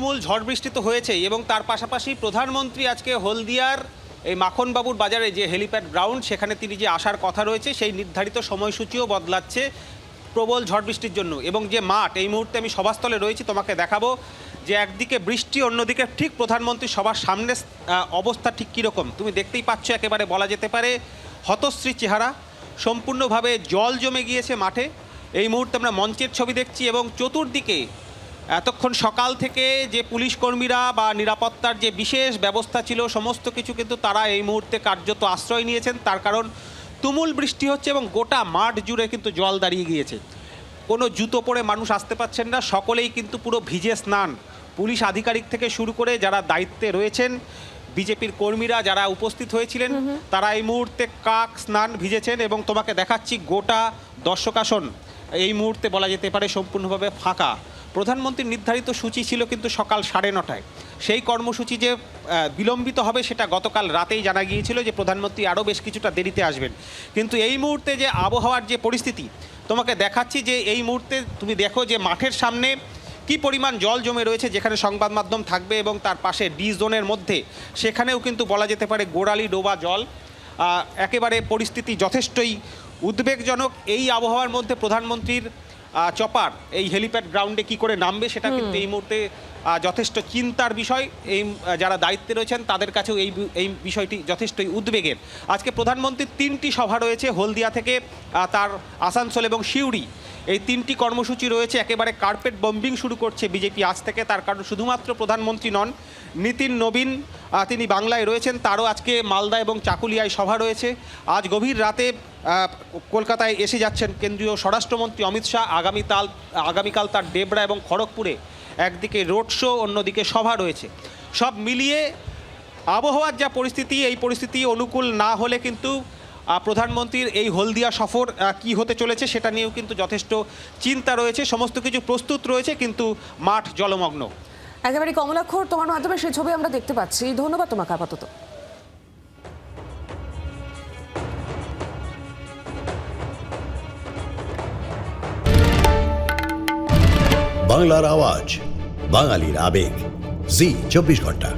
তুমুল ঝড় বৃষ্টি তো হয়েছেই, এবং তার পাশাপাশি প্রধানমন্ত্রী আজকে হলদিয়ার এই মাখনবাবুর বাজারে যে হেলিপ্যাড গ্রাউন্ড, সেখানে তিনি যে আসার কথা রয়েছে সেই নির্ধারিত সময়সূচিও বদলাচ্ছে প্রবল ঝড় বৃষ্টির জন্য। এবং যে মাঠ, এই মুহূর্তে আমি সভাস্থলে রয়েছি, তোমাকে দেখাবো যে একদিকে বৃষ্টি, অন্যদিকে ঠিক প্রধানমন্ত্রী সবার সামনে অবস্থা ঠিক কীরকম তুমি দেখতেই পাচ্ছ। একেবারে বলা যেতে পারে হতশ্রী চেহারা, সম্পূর্ণভাবে জল জমে গিয়েছে মাঠে। এই মুহূর্তে আমরা মঞ্চের ছবি দেখছি এবং চতুর্দিকে এতক্ষণ সকাল থেকে যে পুলিশ কর্মীরা বা নিরাপত্তার যে বিশেষ ব্যবস্থা ছিল সমস্ত কিছু কিন্তু তারা এই মুহূর্তে কার্যত আশ্রয় নিয়েছেন। তার কারণ তুমুল বৃষ্টি হচ্ছে এবং গোটা মাঠ জুড়ে কিন্তু জল দাঁড়িয়ে গিয়েছে। কোনো জুতো পরে মানুষ আসতে পারছেন না, সকলেই কিন্তু পুরো ভিজে স্নান। পুলিশ আধিকারিক থেকে শুরু করে যারা দায়িত্বে রয়েছেন, বিজেপির কর্মীরা যারা উপস্থিত হয়েছিলেন, তারা এই মুহূর্তে কাক স্নান ভিজেছেন। এবং তোমাকে দেখাচ্ছি গোটা দর্শক আসন এই মুহূর্তে বলা যেতে পারে সম্পূর্ণভাবে ফাঁকা। প্রধানমন্ত্রীর নির্ধারিত সূচি ছিল কিন্তু সকাল 9:30। সেই কর্মসূচি যে বিলম্বিত হবে সেটা গতকাল রাতেই জানা গিয়েছিল যে প্রধানমন্ত্রী আরও বেশ কিছুটা দেরিতে আসবেন। কিন্তু এই মুহূর্তে যে আবহাওয়ার যে পরিস্থিতি তোমাকে দেখাচ্ছি, যে এই মুহূর্তে তুমি দেখো যে মাঠের সামনে কি পরিমাণ জল জমে রয়েছে, যেখানে সংবাদ মাধ্যম থাকবে, এবং তার পাশে ডি জোনের মধ্যে সেখানেও কিন্তু বলা যেতে পারে গোড়ালি ডোবা জল। একেবারে পরিস্থিতি যথেষ্টই উদ্বেগজনক। এই আবহাওয়ার মধ্যে প্রধানমন্ত্রীর চপার এই হেলিপ্যাড গ্রাউন্ডে কি করে নামবে সেটা কিন্তু এই মুহূর্তে যথেষ্ট চিন্তার বিষয়। এই যারা দায়িত্বে রয়েছেন তাদের কাছেও এই বিষয়টি যথেষ্টই উদ্বেগের। আজকে প্রধানমন্ত্রীর 3টি সভা রয়েছে, হলদিয়া থেকে তার আসানসোল এবং সিউড়ি, এই 3টি কর্মসূচি রয়েছে। একেবারে কার্পেট বম্বিং শুরু করছে বিজেপি আজ থেকে। তার কারণ শুধুমাত্র প্রধানমন্ত্রী নন, নীতিন নবীন তিনি বাংলায় রয়েছেন, তারও আজকে মালদা এবং চাকুলিয়ায় সভা রয়েছে। আজ গভীর রাতে কলকাতায় এসে যাচ্ছেন কেন্দ্রীয় স্বরাষ্ট্রমন্ত্রী অমিত শাহ। আগামীকাল তার ডেবরা এবং খড়গপুরে একদিকে রোড শো, অন্যদিকে সভা রয়েছে। সব মিলিয়ে আবহাওয়ার যা পরিস্থিতি, এই পরিস্থিতি অনুকূল না হলে কিন্তু প্রধানমন্ত্রীর এই হলদিয়া সফর কি হতে চলেছে সেটা নিয়েও কিন্তু যথেষ্ট চিন্তা রয়েছে। সমস্ত কিছু প্রস্তুত রয়েছে, কিন্তু মাঠ জলমগ্ন। একেবারে কমলাক্ষর, তোমার মাধ্যমে সেই ছবি আমরা দেখতে পাচ্ছি। ধন্যবাদ তোমাকে আপাতত। বাংলার আওয়াজ, বাঙালির আবেগ, জি 24 ঘন্টা।